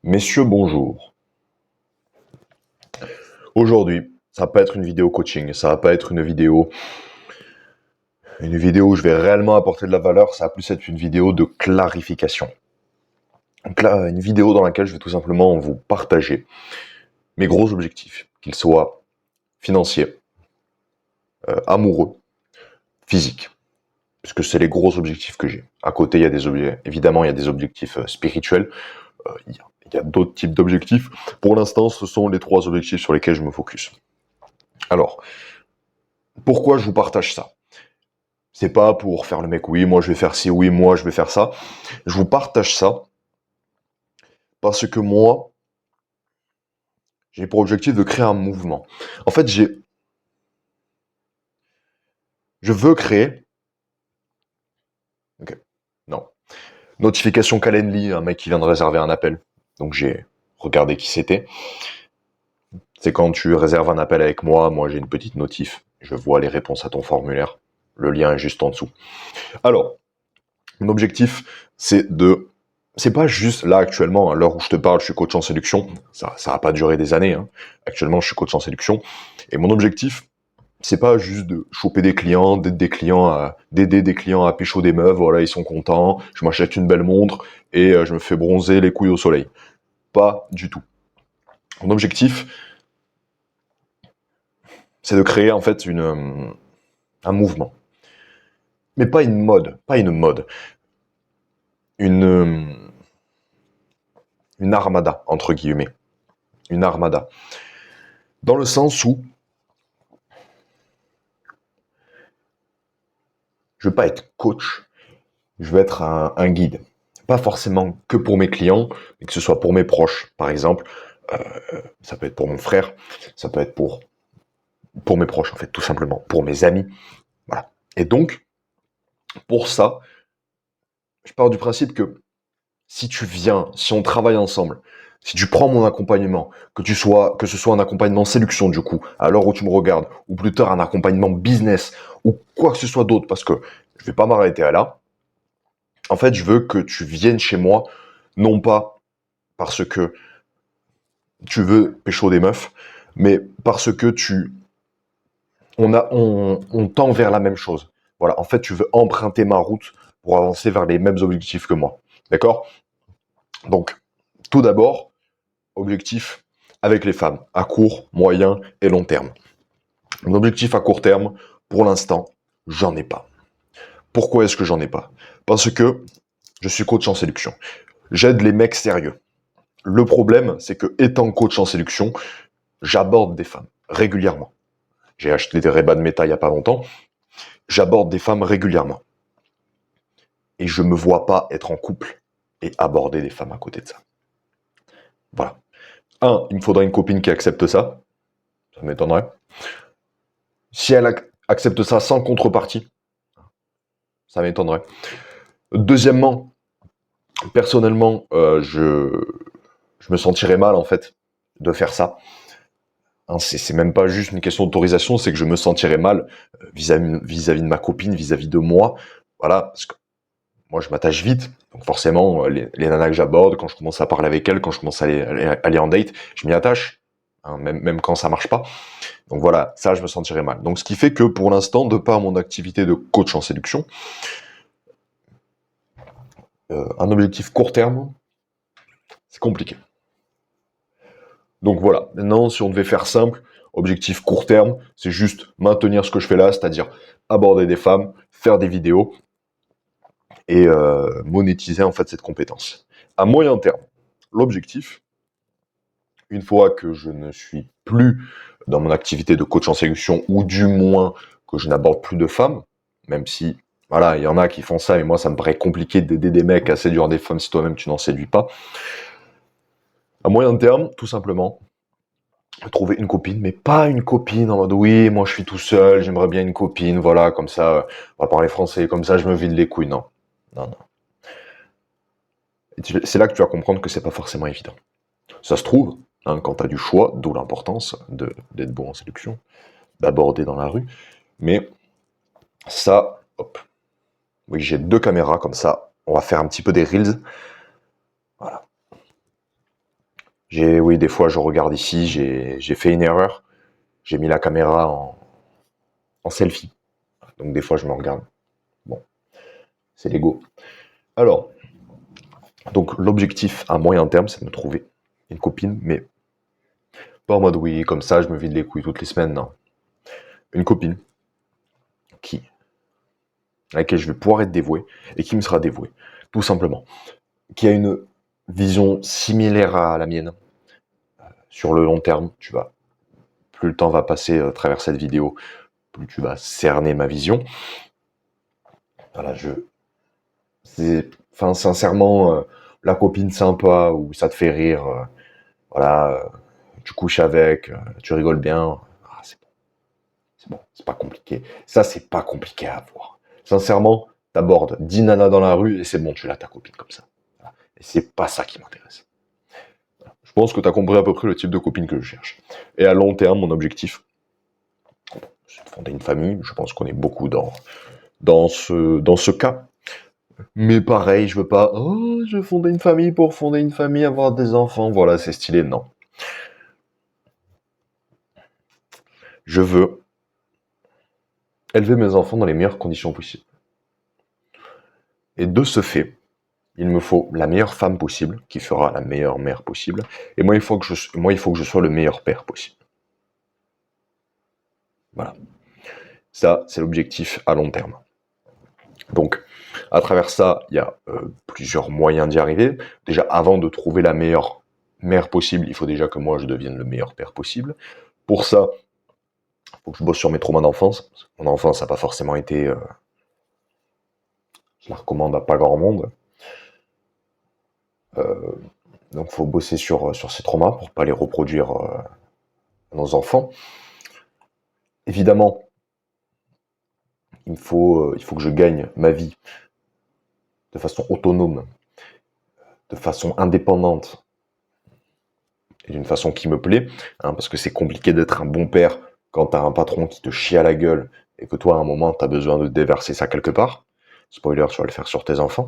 Messieurs, bonjour. Aujourd'hui, ça va pas être une vidéo coaching, ça va pas être une vidéo où je vais réellement apporter de la valeur, ça va plus être une vidéo de clarification. Donc là, une vidéo dans laquelle je vais tout simplement vous partager mes gros objectifs, qu'ils soient financiers, amoureux, physiques, puisque c'est les gros objectifs que j'ai. À côté, il y a évidemment, il y a des objectifs spirituels, il y a d'autres types d'objectifs. Pour l'instant, ce sont les 3 objectifs sur lesquels je me focus. Alors, pourquoi je vous partage ça? C'est pas pour faire le mec, oui, moi je vais faire ci, oui, moi je vais faire ça. Je vous partage ça parce que moi, j'ai pour objectif de créer un mouvement. En fait, je veux créer. Ok, non. Notification Calendly, un mec qui vient de réserver un appel. Donc j'ai regardé qui c'était. C'est quand tu réserves un appel avec moi j'ai une petite notif. Je vois les réponses à ton formulaire. Le lien est juste en dessous. Alors, mon objectif, c'est pas juste là actuellement, à l'heure où je te parle, je suis coach en séduction. Ça va pas durer des années. Hein. Actuellement, je suis coach en séduction. Et mon objectif, c'est pas juste de choper des clients, d'aider des clients à pécho des meufs. Voilà, ils sont contents. Je m'achète une belle montre et je me fais bronzer les couilles au soleil. Pas du tout. Mon objectif, c'est de créer en fait un mouvement, mais pas une mode, une une armada entre guillemets, une armada. Dans le sens où je veux pas être coach, je veux être un guide. Pas forcément que pour mes clients, mais que ce soit pour mes proches, par exemple. Ça peut être pour mon frère, ça peut être pour mes proches, en fait, tout simplement, pour mes amis. Voilà. Et donc, pour ça, je pars du principe que si tu viens, si on travaille ensemble, si tu prends mon accompagnement, que ce soit un accompagnement séduction du coup, à l'heure où tu me regardes, ou plus tard un accompagnement business, ou quoi que ce soit d'autre, parce que je vais pas m'arrêter à là. En fait, je veux que tu viennes chez moi, non pas parce que tu veux pécho des meufs, mais parce que on tend vers la même chose. Voilà, en fait, tu veux emprunter ma route pour avancer vers les mêmes objectifs que moi. D'accord? Donc, tout d'abord, objectif avec les femmes, à court, moyen et long terme. Mon objectif à court terme, pour l'instant, j'en ai pas. Pourquoi est-ce que j'en ai pas? Parce que je suis coach en séduction. J'aide les mecs sérieux. Le problème, c'est que étant coach en séduction, j'aborde des femmes régulièrement. J'ai acheté des Ray-Ban Meta il y a pas longtemps. J'aborde des femmes régulièrement. Et je me vois pas être en couple et aborder des femmes à côté de ça. Voilà. Il me faudrait une copine qui accepte ça. Ça m'étonnerait. Si elle accepte ça sans contrepartie, ça m'étonnerait. Deuxièmement, personnellement, je me sentirais mal en fait de faire ça. Hein, c'est même pas juste une question d'autorisation, c'est que je me sentirais mal vis-à-vis de ma copine, vis-à-vis de moi. Voilà, parce que moi je m'attache vite, donc forcément les nanas que j'aborde, quand je commence à parler avec elles, quand je commence à aller en date, je m'y attache, hein, même quand ça marche pas. Donc voilà, ça je me sentirais mal. Donc ce qui fait que pour l'instant, de par mon activité de coach en séduction, un objectif court terme, c'est compliqué. Donc voilà, maintenant si on devait faire simple, objectif court terme, c'est juste maintenir ce que je fais là, c'est-à-dire aborder des femmes, faire des vidéos et monétiser en fait cette compétence. À moyen terme, l'objectif, une fois que je ne suis plus dans mon activité de coach en séduction, ou du moins que je n'aborde plus de femmes, même si, voilà, il y en a qui font ça, et moi ça me paraît compliqué d'aider des mecs à séduire des femmes si toi-même tu n'en séduis pas. À moyen terme, tout simplement, trouver une copine, mais pas une copine en mode oui, moi je suis tout seul, j'aimerais bien une copine, voilà, comme ça, on va parler français, comme ça je me vide les couilles. Non, non, non. C'est là que tu vas comprendre que c'est pas forcément évident. Ça se trouve, hein, quand tu as du choix, d'où l'importance d'être bon en séduction, d'aborder dans la rue, mais ça, hop. Oui, j'ai 2 caméras comme ça, on va faire un petit peu des reels. Voilà. Oui, des fois, je regarde ici, j'ai fait une erreur. J'ai mis la caméra en selfie. Donc, des fois, je me regarde. Bon, c'est l'ego. Alors, donc, l'objectif à moyen terme, c'est de me trouver une copine, mais pas en mode oui, comme ça, je me vide les couilles toutes les semaines, non. Une copine qui, à laquelle je vais pouvoir être dévoué et qui me sera dévouée, tout simplement. Qui a une vision similaire à la mienne. Sur le long terme, plus le temps va passer à travers cette vidéo, plus tu vas cerner ma vision. Voilà, enfin, sincèrement, la copine sympa ou ça te fait rire, voilà, tu couches avec, tu rigoles bien, c'est pas compliqué. Ça, c'est pas compliqué à avoir. Sincèrement, t'abordes 10 nanas dans la rue et c'est bon, tu l'as ta copine comme ça. Voilà. Et c'est pas ça qui m'intéresse. Je pense que tu as compris à peu près le type de copine que je cherche. Et à long terme, mon objectif, c'est de fonder une famille. Je pense qu'on est beaucoup dans ce cas. Mais pareil, je veux pas, oh, je veux fonder une famille pour fonder une famille, avoir des enfants, voilà, c'est stylé, non. Je veux élever mes enfants dans les meilleures conditions possibles. Et de ce fait, il me faut la meilleure femme possible, qui fera la meilleure mère possible, et moi, il faut que je sois le meilleur père possible. Voilà. Ça, c'est l'objectif à long terme. Donc, à travers ça, il y a plusieurs moyens d'y arriver. Déjà, avant de trouver la meilleure mère possible, il faut déjà que moi, je devienne le meilleur père possible. Pour ça, il faut que je bosse sur mes traumas d'enfance. Mon enfance n'a pas forcément été... je la recommande à pas grand monde. Donc, il faut bosser sur ces traumas pour pas les reproduire à nos enfants. Évidemment, il faut que je gagne ma vie de façon autonome, de façon indépendante, et d'une façon qui me plaît, hein, parce que c'est compliqué d'être un bon père quand t'as un patron qui te chie à la gueule et que toi, à un moment, t'as besoin de déverser ça quelque part. Spoiler, tu vas le faire sur tes enfants.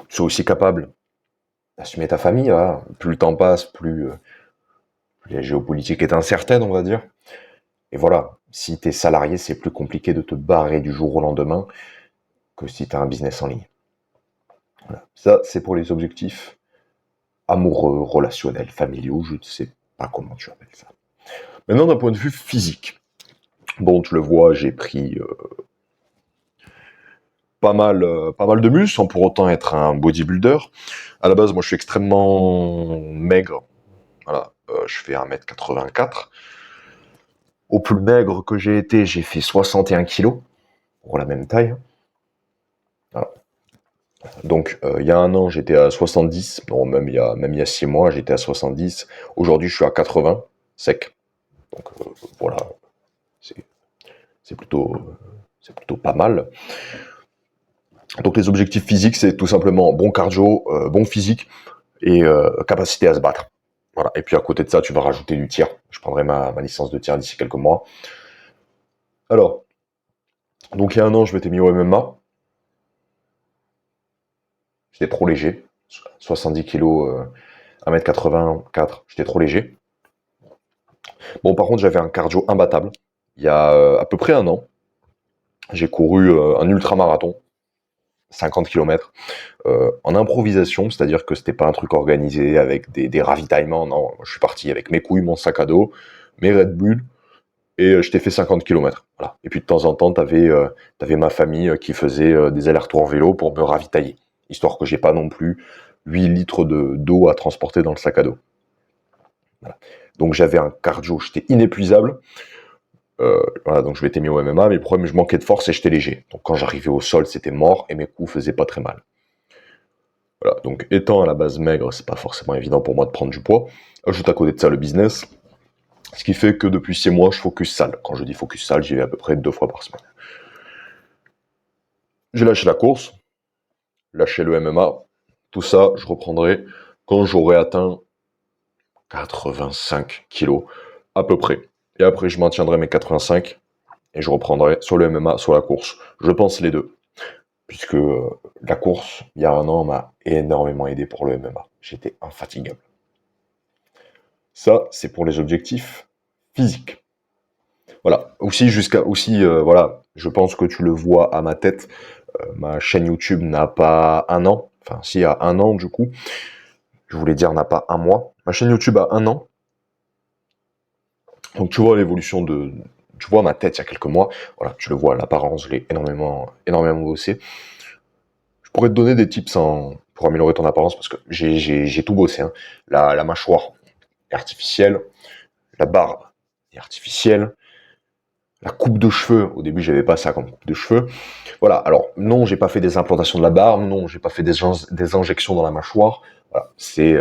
Tu sois aussi capable d'assumer ta famille. Hein. Plus le temps passe, plus la géopolitique est incertaine, on va dire. Et voilà, si t'es salarié, c'est plus compliqué de te barrer du jour au lendemain que si t'as un business en ligne. Voilà. Ça, c'est pour les objectifs amoureux, relationnels, familiaux, je ne sais pas comment tu appelles ça. Maintenant, d'un point de vue physique, bon, tu le vois, j'ai pris pas mal de muscles, sans pour autant être un bodybuilder. À la base, moi, je suis extrêmement maigre. Voilà, je fais 1m84. Au plus maigre que j'ai été, j'ai fait 61 kilos, pour la même taille. Voilà. Donc, il y a un an, j'étais à 70. Non, même il y a 6 mois, j'étais à 70. Aujourd'hui, je suis à 80, sec. Donc, voilà, c'est plutôt pas mal. Donc les objectifs physiques, c'est tout simplement bon cardio, bon physique et capacité à se battre. Voilà. Et puis à côté de ça, tu vas rajouter du tir. Je prendrai ma licence de tir d'ici quelques mois. Alors, donc il y a un an, je m'étais mis au MMA. J'étais trop léger. 70 kg, 1m84, j'étais trop léger. Bon, par contre, j'avais un cardio imbattable. Il y a à peu près un an, j'ai couru un ultramarathon, 50 km, en improvisation, c'est-à-dire que c'était pas un truc organisé avec des ravitaillements, non, je suis parti avec mes couilles, mon sac à dos, mes Red Bull, et je t'ai fait 50 km. Voilà. Et puis de temps en temps, t'avais ma famille qui faisait des allers-retours en vélo pour me ravitailler, histoire que j'ai pas non plus 8 litres d'eau à transporter dans le sac à dos. Voilà. Donc j'avais un cardio, j'étais inépuisable. Voilà, donc je m'étais mis au MMA, mais le problème, je manquais de force et j'étais léger. Donc quand j'arrivais au sol, c'était mort et mes coups faisaient pas très mal. Voilà, donc étant à la base maigre, c'est pas forcément évident pour moi de prendre du poids. Ajoute à côté de ça le business, ce qui fait que depuis 6 mois, je focus salle. Quand je dis focus salle, j'y vais à peu près 2 fois par semaine. J'ai lâché la course, lâché le MMA, tout ça, je reprendrai quand j'aurai atteint 85 kilos, à peu près. Et après, je maintiendrai mes 85 et je reprendrai soit le MMA, soit la course. Je pense les deux. puisque la course, il y a un an, m'a énormément aidé pour le MMA. J'étais infatigable. Ça, c'est pour les objectifs physiques. Voilà. Voilà, je pense que tu le vois à ma tête. Ma chaîne YouTube n'a pas un an. Enfin, si, à un an, du coup. Je voulais dire n'a pas un mois. Ma chaîne YouTube a un an. Donc, tu vois l'évolution de. Tu vois ma tête il y a quelques mois. Voilà, tu le vois, l'apparence, je l'ai énormément bossé. Je pourrais te donner des tips pour améliorer ton apparence parce que j'ai tout bossé. Hein. La mâchoire est artificielle. La barbe est artificielle. La coupe de cheveux, au début j'avais pas ça comme coupe de cheveux. Voilà, alors non, j'ai pas fait des implantations de la barbe, non, j'ai pas fait des injections dans la mâchoire. Voilà, c'est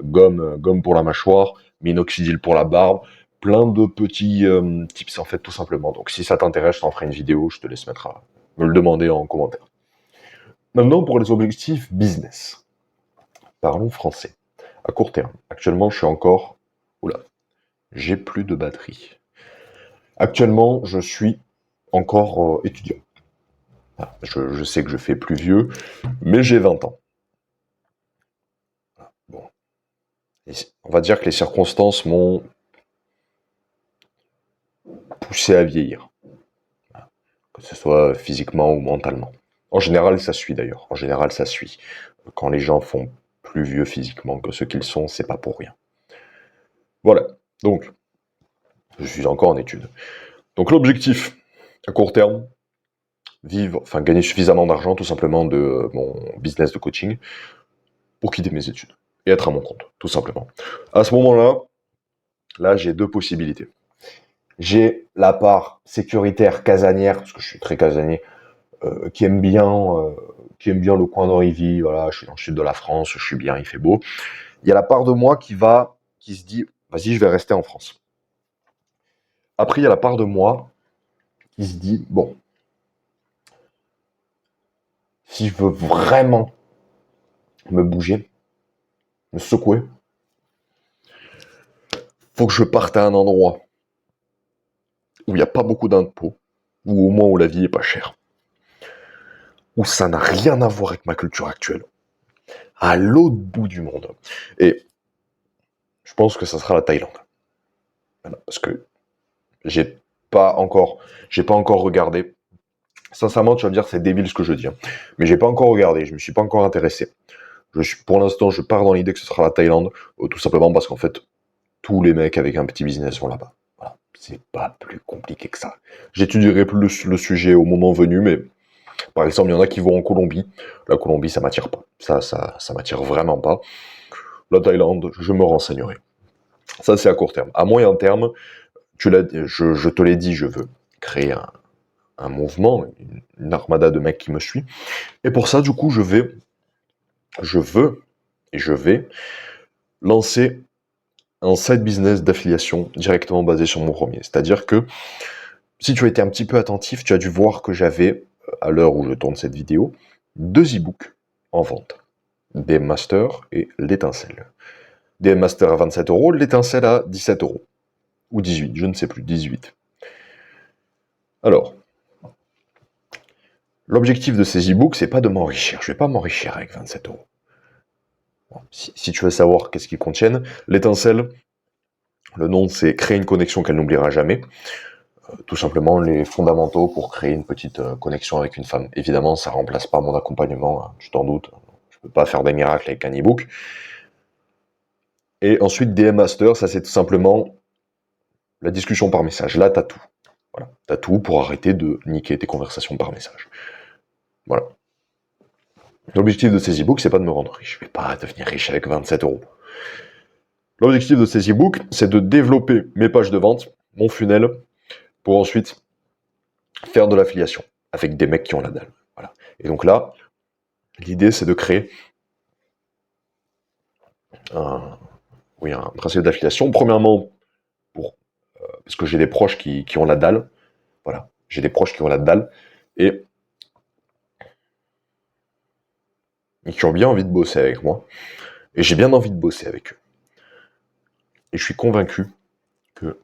gomme pour la mâchoire, minoxidil pour la barbe, plein de petits tips en fait tout simplement. Donc si ça t'intéresse, je t'en ferai une vidéo, je te laisse me le demander en commentaire. Maintenant pour les objectifs business. Parlons français. À court terme. Actuellement, je suis encore. Oula, j'ai plus de batterie. Actuellement, je suis encore étudiant. Je sais que je fais plus vieux, mais j'ai 20 ans. Bon. On va dire que les circonstances m'ont poussé à vieillir, que ce soit physiquement ou mentalement. En général, ça suit d'ailleurs. En général, ça suit. Quand les gens font plus vieux physiquement que ce qu'ils sont, c'est pas pour rien. Voilà. Donc, je suis encore en études. Donc, l'objectif à court terme, gagner suffisamment d'argent tout simplement de mon business de coaching pour quitter mes études et être à mon compte, tout simplement. À ce moment-là, là, j'ai deux possibilités. J'ai la part sécuritaire casanière, parce que je suis très casanier, qui aime bien le coin d'Orivy, voilà, je suis dans le sud de la France, je suis bien, il fait beau. Il y a la part de moi qui se dit, vas-y, je vais rester en France. Après, il y a la part de moi qui se dit, bon, si je veux vraiment me bouger, me secouer, faut que je parte à un endroit où il n'y a pas beaucoup d'impôts, ou au moins où la vie est pas chère, où ça n'a rien à voir avec ma culture actuelle, à l'autre bout du monde. Et je pense que ça sera la Thaïlande. Voilà, parce que j'ai j'ai pas encore regardé. Sincèrement, tu vas me dire c'est débile ce que je dis, hein. Mais j'ai pas encore regardé, je me suis pas encore intéressé. Pour l'instant, je pars dans l'idée que ce sera la Thaïlande, tout simplement parce qu'en fait, tous les mecs avec un petit business vont là-bas. Voilà, c'est pas plus compliqué que ça. J'étudierai plus le sujet au moment venu, mais par exemple, il y en a qui vont en Colombie. La Colombie, ça m'attire pas. Ça m'attire vraiment pas. La Thaïlande, je me renseignerai. Ça, c'est à court terme. À moyen terme, je te l'ai dit, je veux créer un mouvement, une armada de mecs qui me suit. Et pour ça, du coup, je vais lancer un side business d'affiliation directement basé sur mon premier. C'est-à-dire que si tu as été un petit peu attentif, tu as dû voir que j'avais, à l'heure où je tourne cette vidéo, 2 e-books en vente. DM Master et l'étincelle. DM Master à 27 euros, l'étincelle à 17 euros. Ou 18, je ne sais plus, 18. Alors, l'objectif de ces e-books, c'est pas de m'enrichir. Je vais pas m'enrichir avec 27 euros. Bon, si tu veux savoir qu'est-ce qu'ils contiennent, l'étincelle, le nom c'est créer une connexion qu'elle n'oubliera jamais. Tout simplement les fondamentaux pour créer une petite connexion avec une femme. Évidemment, ça remplace pas mon accompagnement, hein, tu t'en doutes. Je peux pas faire des miracles avec un e-book. Et ensuite, DM Master, ça c'est tout simplement la discussion par message. Là, t'as tout. Voilà, t'as tout pour arrêter de niquer tes conversations par message. Voilà. L'objectif de ces e-books, c'est pas de me rendre riche. Je vais pas devenir riche avec 27 euros. L'objectif de ces e-books, c'est de développer mes pages de vente, mon funnel, pour ensuite faire de l'affiliation avec des mecs qui ont la dalle. Voilà. Et donc là, l'idée, c'est de créer un principe d'affiliation. Premièrement, parce que j'ai des proches qui ont la dalle. Voilà. J'ai des proches qui ont la dalle et qui ont bien envie de bosser avec moi. Et j'ai bien envie de bosser avec eux. Et je suis convaincu que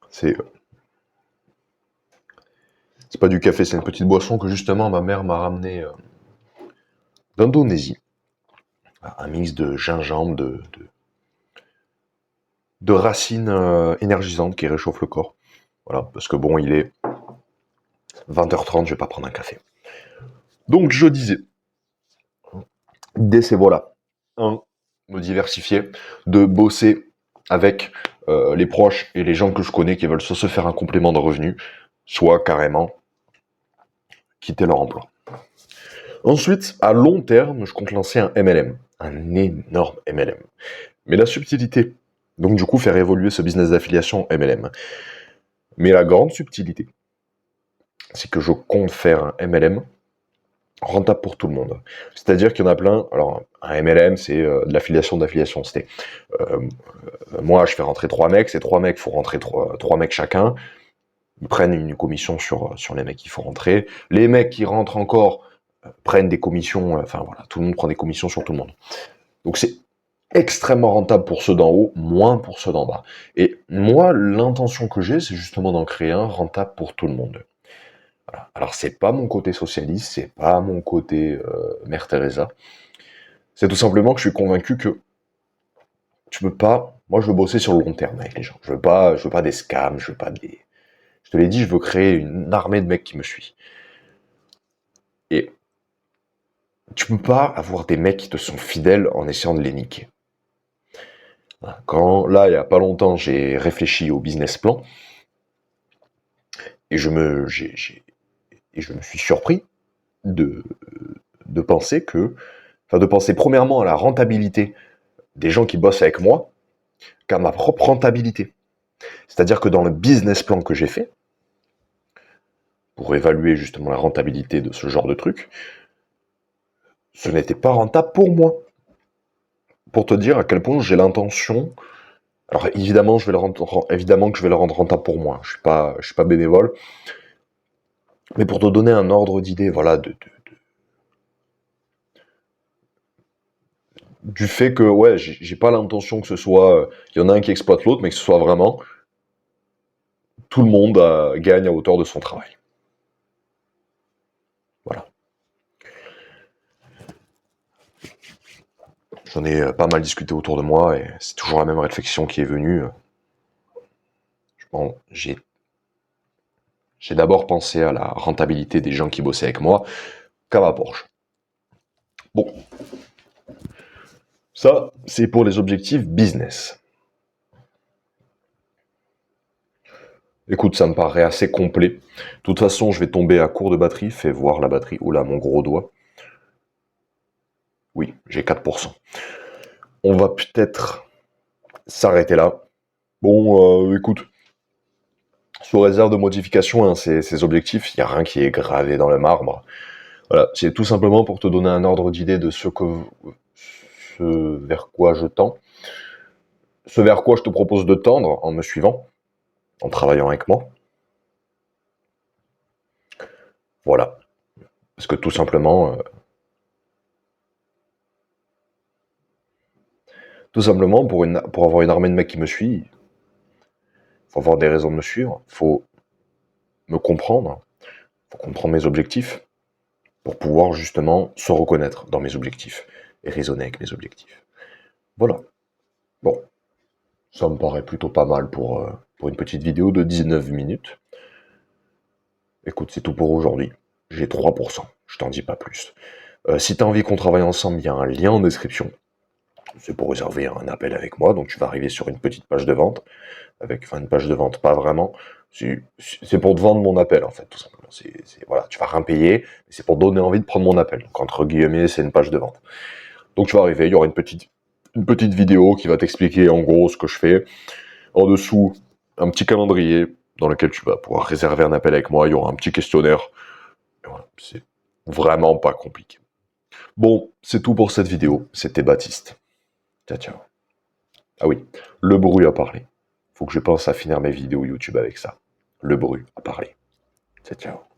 C'est pas du café, c'est une petite boisson que justement ma mère m'a ramené d'Indonésie. Un mix de gingembre, de racines énergisantes qui réchauffent le corps. Voilà, parce que bon, il est 20h30, je vais pas prendre un café. Donc je disais, l'idée c'est voilà, me diversifier, de bosser avec les proches et les gens que je connais qui veulent soit se faire un complément de revenu, soit carrément quitter leur emploi. Ensuite, à long terme, je compte lancer un MLM, un énorme MLM. Mais la subtilité, donc du coup faire évoluer ce business d'affiliation MLM. Mais la grande subtilité, c'est que je compte faire un MLM rentable pour tout le monde. C'est-à-dire qu'il y en a plein. Alors, un MLM, c'est de l'affiliation d'affiliation. C'était moi, je fais rentrer 3 mecs. Ces 3 mecs, il faut rentrer 3 mecs chacun. Ils prennent une commission sur les mecs qu'il faut rentrer. Les mecs qui rentrent encore prennent des commissions. Enfin voilà, tout le monde prend des commissions sur tout le monde. Donc c'est extrêmement rentable pour ceux d'en haut, moins pour ceux d'en bas. Et moi, l'intention que j'ai, c'est justement d'en créer un rentable pour tout le monde. Voilà. Alors c'est pas mon côté socialiste, c'est pas mon côté Mère Teresa. C'est tout simplement que je suis convaincu que tu peux pas. Moi, je veux bosser sur le long terme avec les gens. Je veux pas des scams, je veux pas des. Je te l'ai dit, je veux créer une armée de mecs qui me suit. Et tu peux pas avoir des mecs qui te sont fidèles en essayant de les niquer. Quand là, il y a pas longtemps, j'ai réfléchi au business plan et je me suis surpris de penser de penser premièrement à la rentabilité des gens qui bossent avec moi qu'à ma propre rentabilité. C'est-à-dire que dans le business plan que j'ai fait, pour évaluer justement la rentabilité de ce genre de truc, ce n'était pas rentable pour moi. Pour te dire à quel point j'ai l'intention. Alors évidemment, évidemment que je vais le rendre rentable pour moi. Je suis pas bénévole. Mais pour te donner un ordre d'idée, voilà, du fait que ouais, j'ai pas l'intention que ce soit, il y en a un qui exploite l'autre, mais que ce soit vraiment tout le monde gagne à hauteur de son travail. Voilà. J'en ai pas mal discuté autour de moi et c'est toujours la même réflexion qui est venue. Bon, j'ai d'abord pensé à la rentabilité des gens qui bossaient avec moi qu'à ma Porsche. Bon, ça, c'est pour les objectifs business. Écoute, ça me paraît assez complet. De toute façon, je vais tomber à court de batterie. Fais voir la batterie. Oula, mon gros doigt. Oui, j'ai 4%. On va peut-être s'arrêter là. Bon, écoute, sous réserve de modification, hein, ces objectifs, il n'y a rien qui est gravé dans le marbre. Voilà, c'est tout simplement pour te donner un ordre d'idée de ce vers quoi je tends, ce vers quoi je te propose de tendre en me suivant, en travaillant avec moi. Voilà. Parce que tout simplement, pour avoir une armée de mecs qui me suit, faut avoir des raisons de me suivre, faut me comprendre, faut comprendre mes objectifs, pour pouvoir justement se reconnaître dans mes objectifs et raisonner avec mes objectifs. Voilà. Bon, ça me paraît plutôt pas mal pour une petite vidéo de 19 minutes. Écoute, c'est tout pour aujourd'hui. J'ai 3%, je t'en dis pas plus. Si tu as envie qu'on travaille ensemble, il y a un lien en description. C'est pour réserver un appel avec moi, donc tu vas arriver sur une petite page de vente, une page de vente, pas vraiment. C'est pour te vendre mon appel, en fait, tout simplement. Voilà, tu vas rien payer, mais c'est pour donner envie de prendre mon appel. Donc, entre guillemets, c'est une page de vente. Donc, tu vas arriver, il y aura une petite vidéo qui va t'expliquer en gros ce que je fais. En dessous, un petit calendrier dans lequel tu vas pouvoir réserver un appel avec moi. Il y aura un petit questionnaire. Et voilà, c'est vraiment pas compliqué. Bon, c'est tout pour cette vidéo. C'était Baptiste. Ciao, ciao. Ah oui, le bruit a parlé. Faut que je pense à finir mes vidéos YouTube avec ça. Le bruit a parlé. Ciao, ciao.